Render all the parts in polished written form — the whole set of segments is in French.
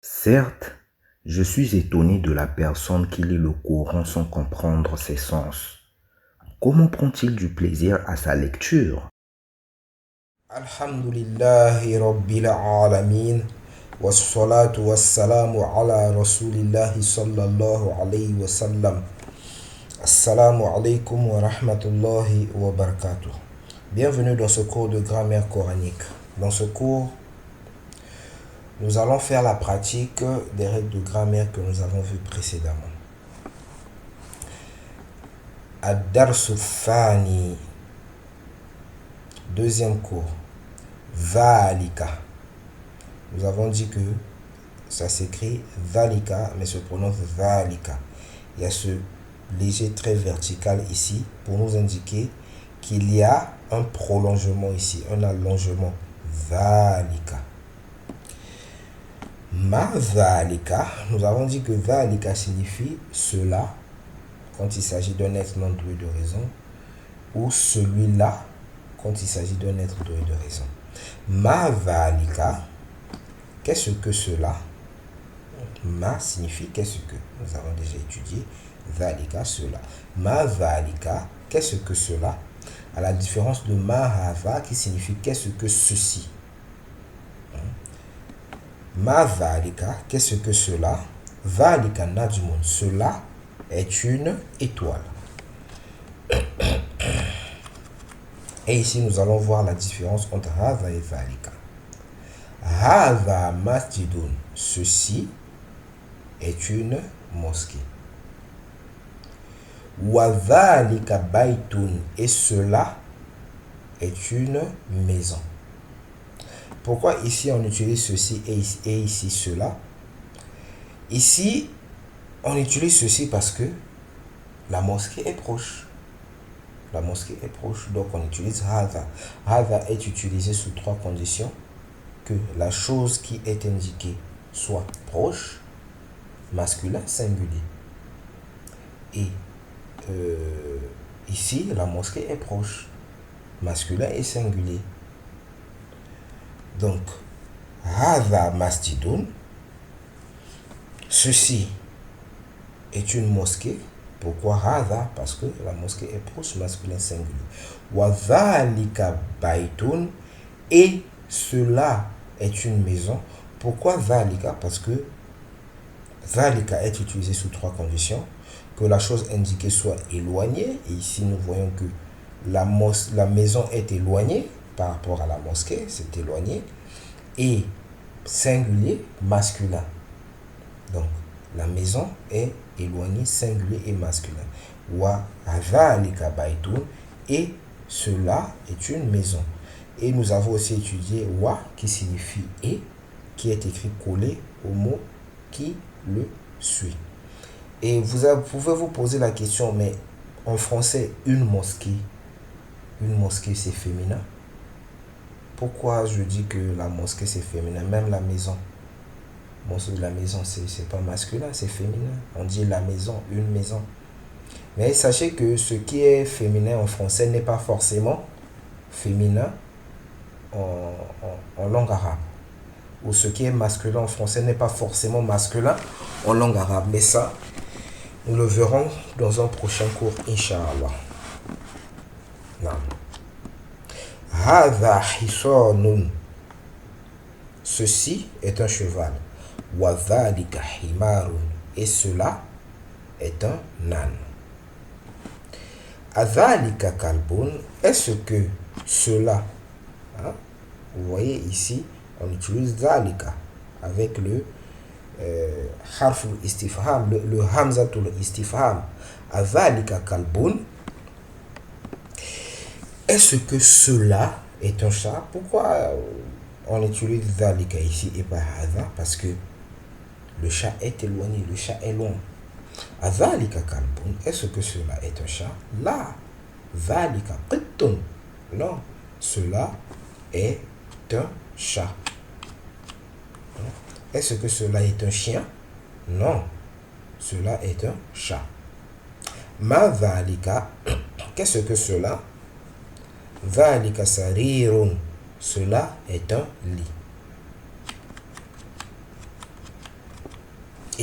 Certes, je suis étonné de la personne qui lit le Coran sans comprendre ses sens. Comment prend-il du plaisir à sa lecture? Alhamdulillahi Rabbil Alamin wassalatu wassalamu ala Rasulillahi sallallahu alayhi wa sallam. Assalamu alaikum wa rahmatullahi wa barakatuh. Bienvenue dans ce cours de grammaire coranique. Dans ce cours, nous allons faire la pratique des règles de grammaire que nous avons vues précédemment. Ad-Darsu Thani, deuxième cours. Dhalika. Nous avons dit que ça s'écrit Dhalika, mais se prononce Dhalika. Il y a ce léger trait vertical ici pour nous indiquer qu'il y a un prolongement ici, un allongement. Dhalika. Ma Dhalika, nous avons dit que Dhalika signifie cela quand il s'agit d'un être non doué de raison, ou celui-là quand il s'agit d'un être doué de raison. Ma Dhalika, qu'est-ce que cela? Ma signifie qu'est-ce que. Nous avons déjà étudié Dhalika, cela. Ma Dhalika, qu'est-ce que cela? À la différence de Ma Hava qui signifie qu'est-ce que ceci. Ma Dhalika, qu'est-ce que cela? Dhalika Najmun, cela est une étoile. Et ici, nous allons voir la différence entre Hadha et Dhalika. Hadha masjidun, ceci est une mosquée. Wa dhalika baytun, et cela est une maison. Pourquoi ici on utilise ceci et ici cela? Ici, on utilise ceci parce que la mosquée est proche. La mosquée est proche, donc on utilise Hadha. Hadha est utilisé sous trois conditions. Que la chose qui est indiquée soit proche, masculin, singulier. Et ici, la mosquée est proche, masculin et singulier. Donc, Hadha masjidun, ceci est une mosquée. Pourquoi Hadha? Parce que la mosquée est proche, masculin, singulier. Wa dhalika baytun, et cela est une maison. Pourquoi dhalika? Parce que dhalika est utilisé sous trois conditions. Que la chose indiquée soit éloignée. Et ici, nous voyons que la maison est éloignée par rapport à la mosquée. C'est éloigné. Et singulier, masculin. Donc, la maison est éloignée, singulier et masculin. Wa dhalika baytun, et cela est une maison. Et nous avons aussi étudié wa qui signifie et, qui est écrit collé au mot qui le suit. Et vous pouvez vous poser la question, mais en français, une mosquée c'est féminin. Pourquoi je dis que la mosquée c'est féminin? Même la maison. La maison c'est pas masculin, c'est féminin. On dit la maison, une maison. Mais sachez que ce qui est féminin en français n'est pas forcément féminin en langue arabe. Ou ce qui est masculin en français n'est pas forcément masculin en langue arabe. Mais ça, nous le verrons dans un prochain cours, Inch'Allah. Hadha hisanun, ceci est un cheval. Wa dhalika himarun, et cela est un âne. Adhalika kalbun, est-ce que cela, vous voyez ici, on utilise dhalika avec le harf istifham, le hamzatul istifham. Adhalika kalbun, est-ce que cela est un chat? Pourquoi on utilise dhalika ici et pas hadha? Parce que le chat est éloigné, le chat est loin. Adhalika kalbun, est-ce que cela est un chat? La dhalika qittun, non, cela est un chat. Est-ce que cela est un chien? Non, cela est un chat. Ma dhalika, qu'est-ce que cela? Dhalika sarirun, cela est un lit.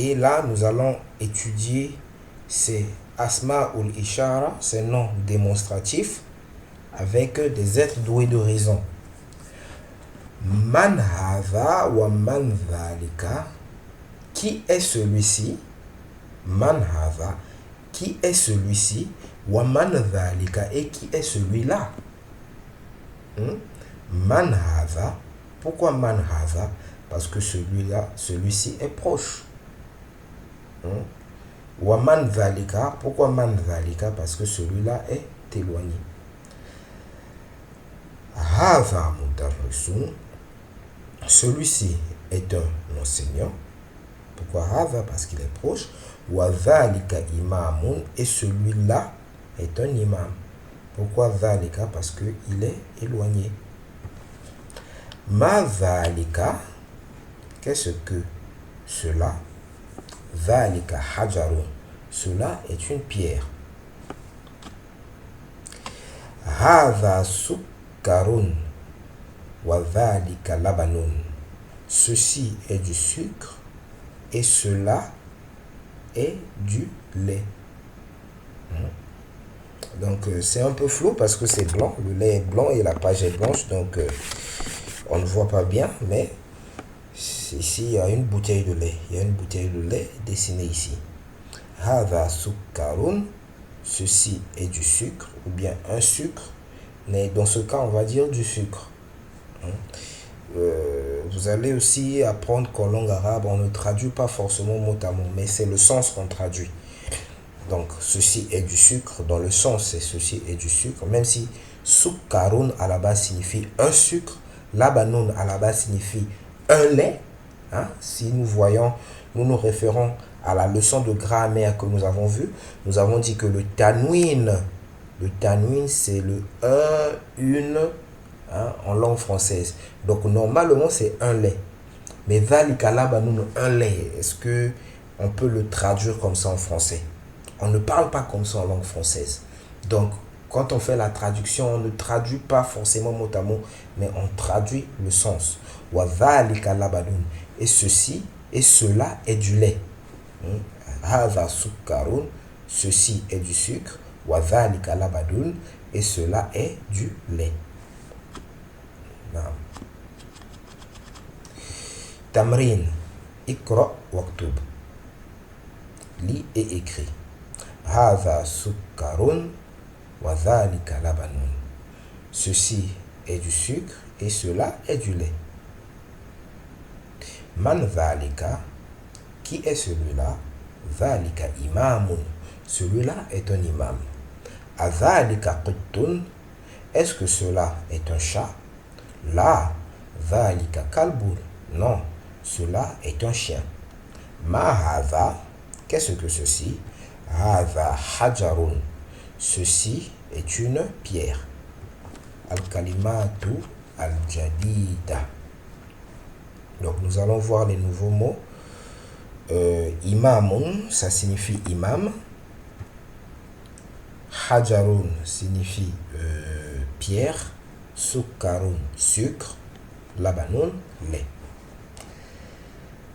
Et là, nous allons étudier ces asma ou ishara, ces noms démonstratifs, avec des êtres doués de raison. Man hadha wa man dhalika. Qui est celui-ci? Man hadha. Qui est celui-ci? Wa man dhalika. Et qui est celui-là? Man hadha. Pourquoi man hadha? Parce que celui-là, celui-ci est proche. Wa man dhalika. Pourquoi man dhalika? Parce que celui-là est éloigné. Hadha mudarrisun. Celui-ci est un enseignant. Pourquoi hadha? Parce qu'il est proche. Wa dhalika imamun. Et celui-là est un imam. Pourquoi dhalika? Parce qu'il est éloigné. Ma dhalika. Qu'est-ce que cela? Dhalika hajarun. Cela est une pierre. Hadha sukkarun. Wa dhalika labanun. Ceci est du sucre et cela est du lait. Donc c'est un peu flou parce que c'est blanc, le lait est blanc et la page est blanche, donc on ne voit pas bien, mais ici il y a une bouteille de lait, il y a une bouteille de lait dessinée ici. Hadha sukkarun, ceci est du sucre ou bien un sucre, mais dans ce cas on va dire du sucre. Vous allez aussi apprendre qu'en langue arabe on ne traduit pas forcément mot à mot, mais c'est le sens qu'on traduit. Donc ceci est du sucre, dans le sens c'est ceci est du sucre, même si sukkarun à la base signifie un sucre, labanun à la base signifie un lait. Si nous voyons, nous nous référons à la leçon de grammaire que nous avons vue, nous avons dit que le tanwin c'est le une en langue française. Donc normalement c'est un lait. Mais dhalika labanun, un lait, est-ce que on peut le traduire comme ça en français? On ne parle pas comme ça en langue française. Donc quand on fait la traduction, on ne traduit pas forcément mot à mot, mais on traduit le sens. Wa dhalika labanun. Et ceci et cela est du lait. Hadha sukkarun. Ceci est du sucre. Wa dhalika labanun. Et cela est du lait. Tamrin. Ikra waktub. Lis et écrit. Hadha sukkarun wa dhalika labanun. Ceci est du sucre et cela est du lait. Man dhalika. Qui est celui-là? Dhalika imamun. Celui-là est un imam. Adhalika quttun. Est-ce que cela est un chat? La. Dhalika kalbun. Non, cela est un chien. Ma hadha. Qu'est-ce que ceci? Hadha hajarun. Ceci est une pierre. Al-kalimatu al-jadida. Donc nous allons voir les nouveaux mots. Imamun, ça signifie imam. Hajarun signifie pierre. Sukkarun, sucre. Labanun, lait.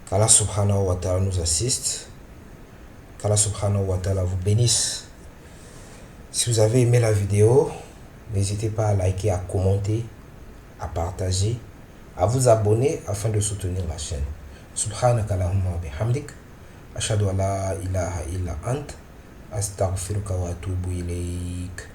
Qu'Allah subhanahu wa ta'ala nous assiste. Qu'Allah subhanahu wa ta'ala vous bénisse. Si vous avez aimé la vidéo, n'hésitez pas à liker, à commenter, à partager, à vous abonner afin de soutenir la chaîne. Subhanaka Allahumma wa bihamdik. Ashhadu an la ilaha illa ant. Astaghfiruka wa atubu ilayk.